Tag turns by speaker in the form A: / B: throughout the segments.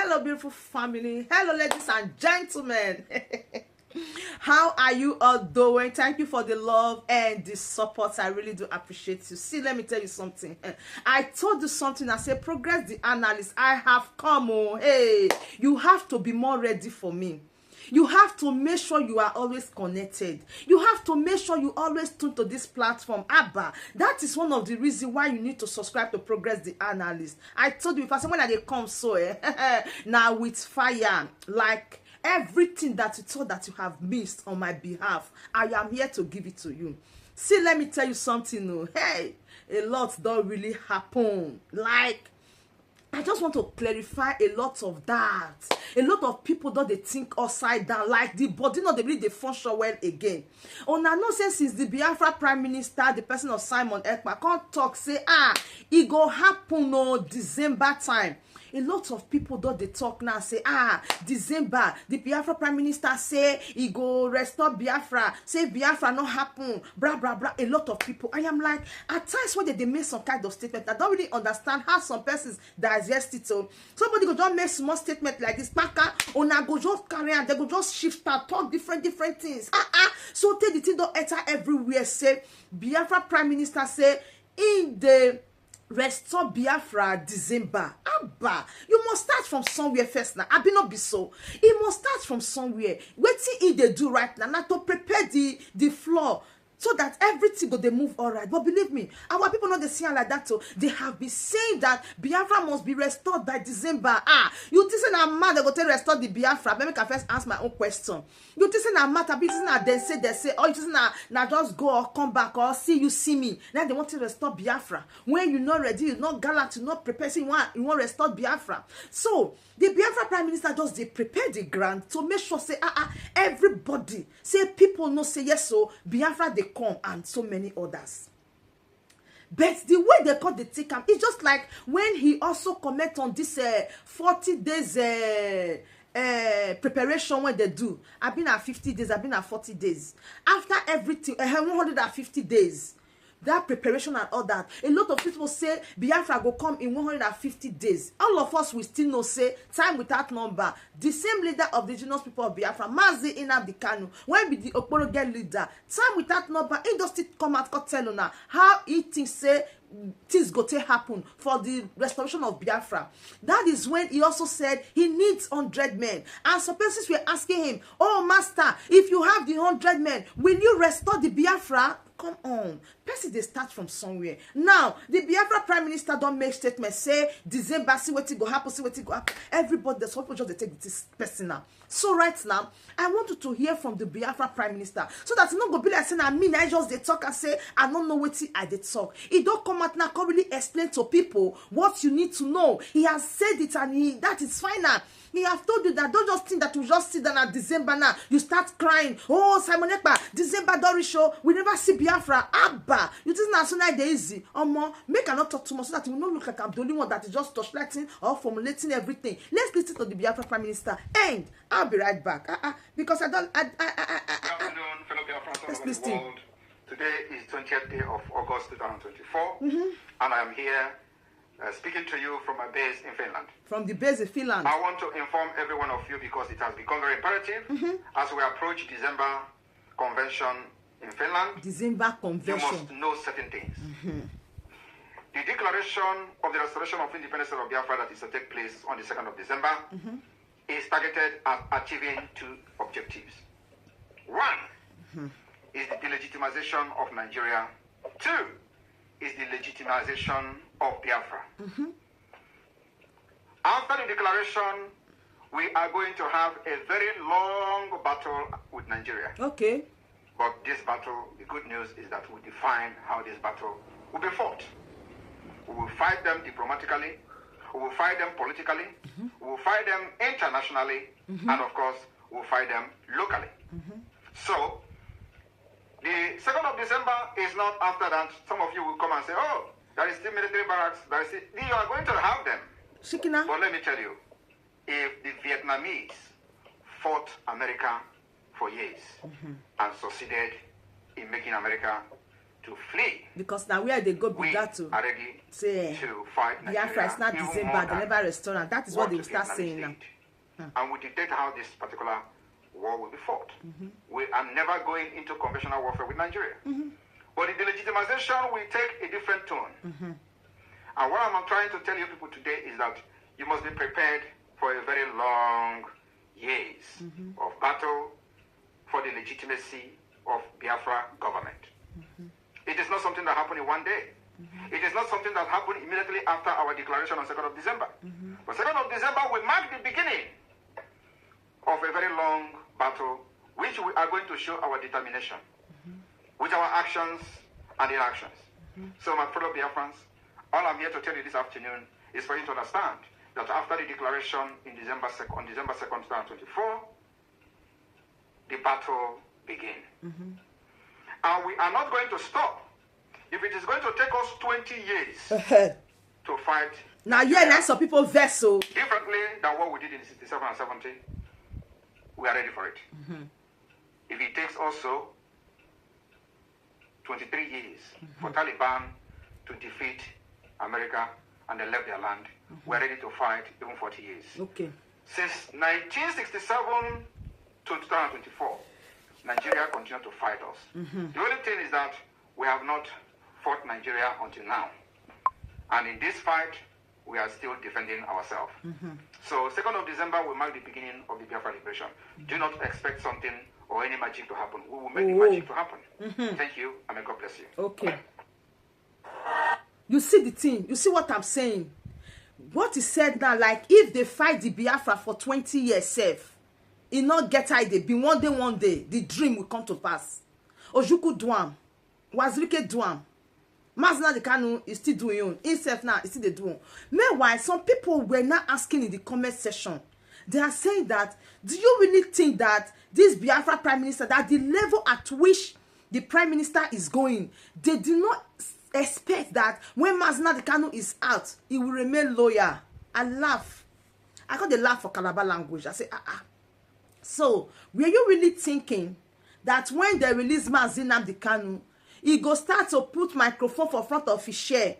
A: Hello, beautiful family. Hello, ladies and gentlemen. How are you all doing? Thank you for the love and the support. I really do appreciate you. See, let me tell you something. I told you something. I said, Progress the Analyst. I have come. Oh, hey, you have to be more ready for me. You have to make sure you are always connected. You have to make sure you always tune to this platform. Abba, that is one of the reasons why you need to subscribe to Progress the Analyst. I told you, if I say when they come so, now with fire, like everything that you thought that you have missed on my behalf, I am here to give it to you. See, let me tell you something. Oh, hey, a lot don't really happen. Like, I just want to clarify a lot of that. A lot of people don't they think upside down, like the body not they really they function well again. On a nonsense since the Biafra Prime Minister, the person of Simon Ekpa, can't talk say it go happen no December time. A lot of people don't they talk now say December the Biafra Prime Minister say he go restore Biafra, say Biafra not happen, blah blah blah. A lot of people, I am like, at times when they make some kind of statement, I don't really understand how some persons digest it. So somebody go just make small statement like this, una go just carry and they go just shift and talk different things. So take the thing don't enter everywhere. Say Biafra Prime Minister say in the restore Biafra December. Abba, you must start from somewhere first now. Abi not be so. It must start from somewhere. Wetin they do right now to prepare the floor so that everything go they move all right. But believe me, our people not they see like that. So they have been saying that Biafra must be restored by December. You think say mad they go to restore the Biafra? Let me first answer my own question. You think say mad? Abi think na they say, or you think na just go or come back or see you see me. Now they want to restore Biafra when you not ready, you not gallant, you not prepared. So you want restore Biafra. So the Biafra Prime Minister just they prepare the grant to make sure say everybody say people know say yes so Biafra they come and so many others. But the way they call the take it's just like when he also comment on this 40 days preparation when they do. I've been at 50 days, I've been at 40 days. After everything, 150 days. That preparation and all that. A lot of people say Biafra go come in 150 days. All of us will still know say time without number. The same leader of the indigenous people of Biafra, Mazi Nnamdi Kanu, when be the Okporo get leader, time without number, he just come out and tell you how he thinks say things go to happen for the restoration of Biafra. That is when he also said he needs 100 men. And some persons were asking him, oh master, if you have the 100 men, will you restore the Biafra? Come on, person they start from somewhere. Now the Biafra Prime Minister don't make statement say December see what go happen, see what go happen. Everybody that's what just they take this personal. So right now I want you to hear from the Biafra Prime Minister so that you not go be like saying I just they talk and say I don't know what I they talk. He don't come out now can really explain to people what you need to know. He has said it and that is fine now. He have told you that don't just think that you just sit down at December now. You start crying. Oh, Simon Ekpa, December don't show. We never see Biafra. Abba. You think that's so nice easy. Make I not talk too much so that you will not look like I'm the only one that is just touchlighting or formulating everything. Let's listen to the Biafra Prime Minister. And I'll be right back. Because I don't.
B: Good afternoon, fellow Biafrans all over the world. Today is 20th day of August 2024. And I am here speaking to you from my base in Finland.
A: From the base in Finland.
B: I want to inform every one of you because it has become very imperative as we approach December convention in Finland.
A: December convention.
B: You must know certain things. The declaration of the restoration of independence of Biafra that is to take place on the 2nd of December is targeted at achieving two objectives. One is the delegitimization of Nigeria. Two is the legitimization of Biafra. After the declaration, we are going to have a very long battle with Nigeria.
A: Okay.
B: But this battle, the good news is that we define how this battle will be fought. We will fight them diplomatically, we will fight them politically, we will fight them internationally, and of course, we will fight them locally. So, the 2nd of December is not after that. Some of you will come and say, oh, there is still military barracks. You are going to have them.
A: Shikina.
B: But let me tell you, if the Vietnamese fought America for years and succeeded in making America to flee.
A: Because now where they go
B: We
A: bigger to
B: are ready
A: say
B: to fight Nigeria.
A: Biafra is not
B: even
A: December,
B: more
A: they
B: than
A: never restaurant. That is what they will
B: the
A: start
B: United
A: saying now.
B: States. And we dictate how this particular war will be fought. We are never going into conventional warfare with Nigeria. But the delegitimization will take a different tone. And what I'm trying to tell you people today is that you must be prepared for a very long years of battle for the legitimacy of Biafra government. It is not something that happened in one day. It is not something that happened immediately after our declaration on 2nd of December. But 2nd of December will mark the beginning of a very long battle, which we are going to show our determination with our actions and inactions. So my fellow Biafrans, all I'm here to tell you this afternoon is for you to understand that after the declaration on December 2nd, 2024, the battle begins. And we are not going to stop. If it is going to take us 20 years to fight
A: now, yeah, that's some people vessel
B: differently than what we did in 67 and 70, we are ready for it. If it takes also 23 years for Taliban to defeat America and they left their land, we're ready to fight even 40 years.
A: Okay.
B: Since 1967 to 2024, Nigeria continued to fight us. The only thing is that we have not fought Nigeria until now. And in this fight, we are still defending ourselves. So 2nd of December will mark the beginning of the Biafra liberation. Do not expect something or any magic to happen. We will make the magic to happen. Thank you, and may God bless you.
A: Okay. You see the thing. You see what I'm saying. What is said now, like if they fight the Biafra for 20 years safe, it not get how they be. One day, the dream will come to pass. Ojukwu Duam, Wazirike Duam, Mazina the Kanu is still doing own. Himself now is still the doing. Meanwhile, some people were now asking in the comment section. They are saying that, do you really think that this Biafra Prime Minister, that the level at which the Prime Minister is going, they did not expect that when Mazina the Kanu is out, he will remain loyal? I laugh. I got the laugh for Calabar language. I say, So, were you really thinking that when they release Mazina the Kanu, he go start to put microphone for front of his chair?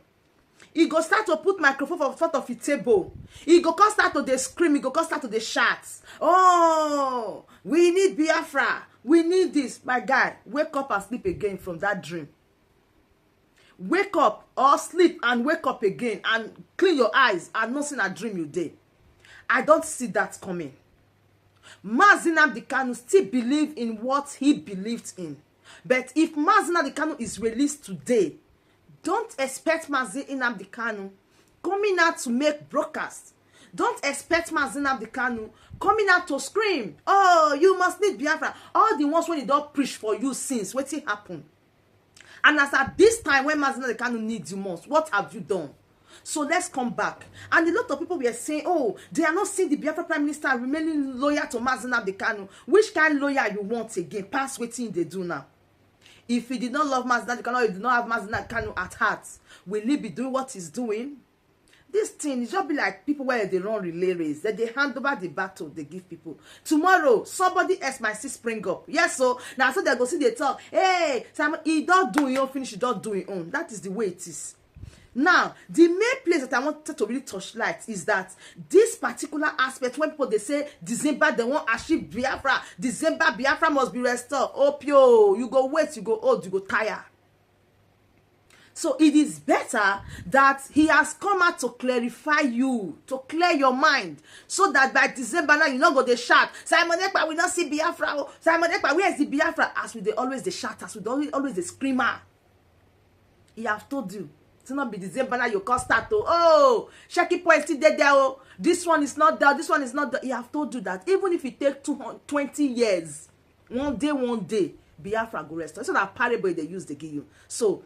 A: He go start to put microphone for front of his table. He go start to dey scream. He go start to dey shout. Oh, we need Biafra. We need this. My guy, wake up and sleep again from that dream. Wake up or sleep and wake up again and clean your eyes and not see a dream you did. I don't see that coming. Mazina the Kanu still believe in what he believed in. But if Mazina the Kanu is released today, don't expect Mazina the Kanu coming out to make broadcast. Don't expect Mazina the Kanu coming out to scream, oh, you must need Biafra. All the ones when he don't preach for you since, what it happen? And as at this time when Mazina the Kanu needs you most, what have you done? So let's come back. And a lot of people were saying, oh, they are not seeing the Biafra Prime Minister remaining loyal to Mazina the Kanu. Which kind of lawyer you want again? Pass waiting they do now. If he did not love Mazina the Kanu, or he did not have Mazina the Kanu at heart, will he be doing what he's doing? This thing is just be like people where they run relay race, that they hand over the battle they give people. Tomorrow, somebody else might see spring up. Yes, so now so they go see they talk, hey, Simon, he don't do your own, finish, he don't do your own. That is the way it is. Now, the main place that I wanted to really touch light is that this particular aspect, when people they say December they won't achieve Biafra, December Biafra must be restored. Opio, you go wait, you go old, you go tired. So it is better that he has come out to clarify you, to clear your mind, so that by December now you not go they shout, Simon Ekpa will not see Biafra. Simon Ekpa, where is the Biafra? As we they always the shout, as we they always the screamer. He have told you. It's not be December now you can start to, oh, Shaki point still there, oh, this one is not there, this one is not there. He have told you that even if it take 20 years, one day, Biafra go rest. It's not a parable they use to give you. So,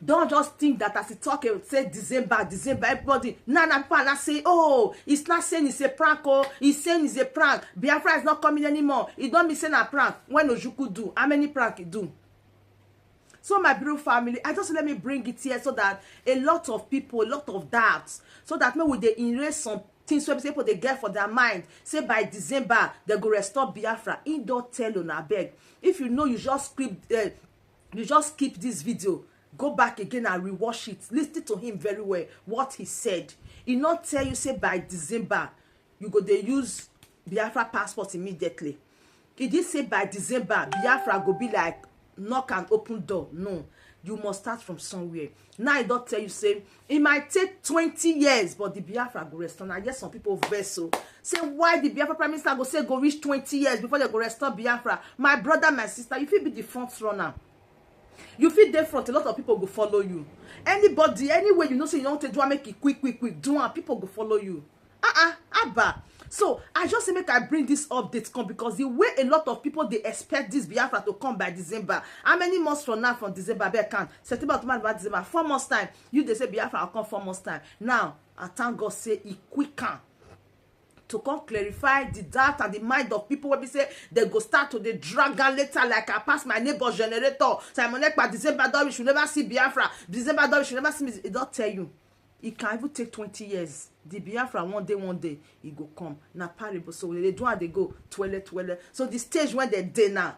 A: don't just think that as he talk, say December, everybody, people are not saying, oh, it's not saying it's a prank, oh, he's saying it's a prank. Biafra is not coming anymore. It don't be saying a prank. When Ojukwu do, how many prank he do? So my beautiful family, I just let me bring it here so that a lot of people, a lot of doubts, so that maybe they erase some things where people they get for their mind. Say by December, they go restore Biafra. He don't tell you na beg. If you know you just you just keep this video, go back again and rewatch it, listen to him very well, what he said. He not tell you say by December you go dey use Biafra passport immediately. He did say by December Biafra go be like knock and open door. No, you must start from somewhere. Now I don't tell you say it might take 20 years, but the Biafra go restore. I guess some people vex so say why the Biafra prime minister go say go reach 20 years before they go restore Biafra. My brother, my sister, you fit be the front runner. You fit dey front, a lot of people go follow you. Anybody, anyway, you know, say you don't do make it quick, do and people go follow you. Abba. So I just say make I bring this update come because the way a lot of people they expect this Biafra to come by December. How many months from now from December? Can September, October, December, 4 months time. You they say Biafra will come 4 months time. Now I thank God say it quicker to come clarify the doubt and the mind of people when we say they go start to the drag later like I pass my neighbor's generator. Simon by December we should never see Biafra. December we should never see me. It don't tell you. It can even take 20 years. The Biafra one day it go come. Na parable. So they do how they go toilet. So the stage when they dey now,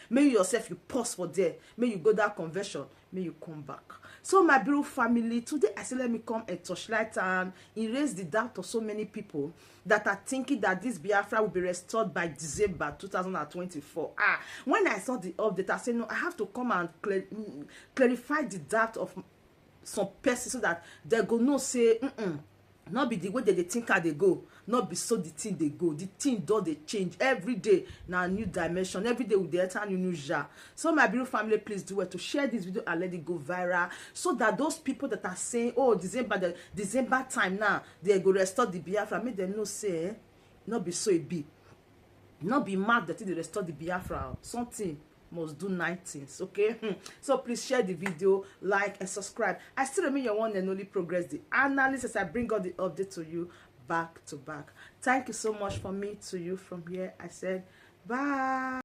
A: may you yourself you pause for there. May you go that conversion. May you come back. So my beautiful family, today I say let me come and touchlight and erase the doubt of so many people that are thinking that this Biafra will be restored by December 2024. When I saw the update, I said no, I have to come and clarify the doubt of some persons so that they go no say not be the way that they think how they go, not be so the thing they go. The thing do they change every day. Now new dimension every day with the enter new jar. So my beautiful family, please do it to share this video and let it go viral so that those people that are saying oh the December time now they go restore the Biafra, make them know say not be so it be, not be mad that they restore the Biafra. Something must do 9 things, okay? So please share the video, like and subscribe. I still remain your one and only Progress the Analyst as I bring all the update to you back to back. Thank you so much. For me to you from here I said bye.